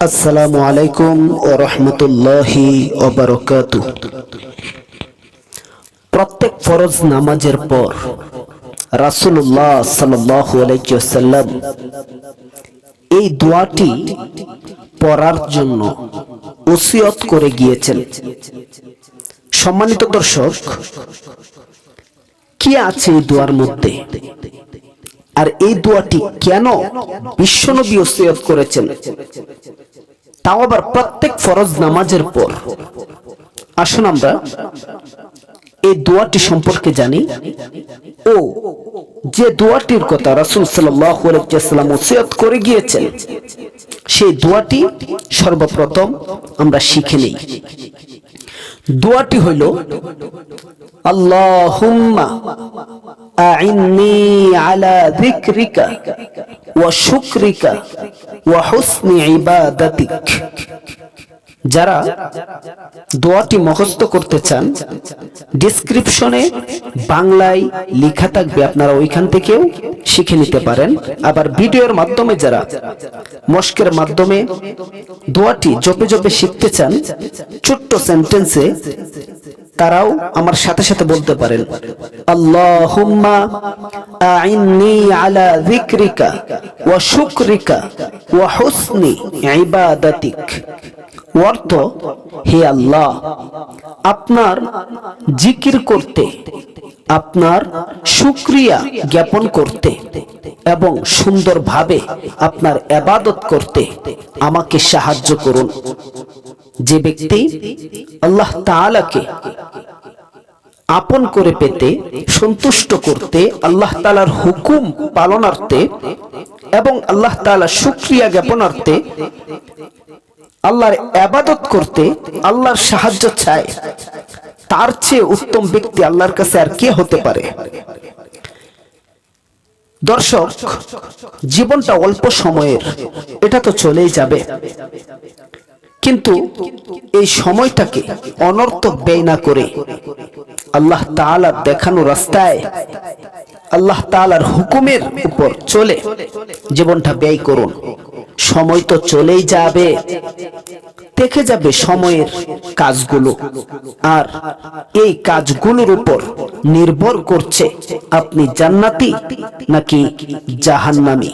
আসসালামু আলাইকুম ওয়া রাহমাতুল্লাহি ওয়া বারাকাতুহু। প্রত্যেক ফরজ নামাজের পর রাসূলুল্লাহ সাল্লাল্লাহু আলাইহি ওয়াসাল্লাম এই দোয়াটি পড়ার জন্য ওসিয়ত করে গিয়েছেন। সম্মানিত দর্শক, কি আছে এই দোয়ার মধ্যে, আর এই দোয়াটি কেন বিশ্বনবী ওসিয়ত করেছেন, তাও আবার প্রত্যেক ফরজ নামাজের পর? আসুন আমরা এই দোয়াটি সম্পর্কে জানি ও যে দোয়াটির কথা রাসূল সাল্লাল্লাহু আলাইহি ওয়াসাল্লাম ওসিয়ত করে গিয়েছেন সেই দোয়াটি সর্বপ্রথম আমরা শিখে নেই। দোয়াটি হইল, আল্লাহুম্মা আইন্নি আলা যিকরিকা ওয়া শুকরিকা ওয়া হুসনি ইবাদাতিক। যারা দোয়াটি মুখস্থ করতে চান, ডেসক্রিপশনে বাংলায় লেখা থাকবে, আপনারা ওইখান থেকেও শিখে নিতে পারেন। আবার ভিডিওর মাধ্যমে যারা মস্কের মাধ্যমে দোয়াটি জপে জপে শিখতে চান, ছোট্ট সেন্টেন্সে তারাও আমার সাথে সাথে বলতে পারেন, আল্লাহুম্মা আইন্নি আলা যিকরিকা ওয়া শুকরিকা ওয়া হুসনি ইবাদাতিক। অর্থ, হে আল্লাহ, আপনার জিকির করতে, আপনার শুকরিয়া জ্ঞাপন করতে এবং সুন্দরভাবে আপনার ইবাদত করতে আমাকে সাহায্য করুন। যে ব্যক্তি আল্লাহ তাআলাকে আপন করে পেতে, সন্তুষ্ট করতে, আল্লাহ তাআলার হুকুম পালনার্থে এবং আল্লাহ তাআলার শুকরিয়া জ্ঞাপনার্থে আল্লাহর ইবাদত করতে আল্লাহর সাহায্য চায়, তার চেয়ে উত্তম ব্যক্তি আল্লাহর কাছে আর কে হতে পারে? দর্শক, জীবনটা অল্প সময়ের, এটা তো চলেই যাবে, কিন্তু এই সময়টাকে অনর্থক ব্যয় না করে আল্লাহ তাআলার দেখানো রাস্তায়, আল্লাহ তাআলার হুকুমের উপর চলে জীবনটা ব্যয় করুন। সময় তো চলেই যাবে, দেখে যাবে সময়ের কাজগুলো, আর এই কাজগুলোর উপর নির্ভর করছে আপনি জান্নাতি নাকি জাহান্নামী।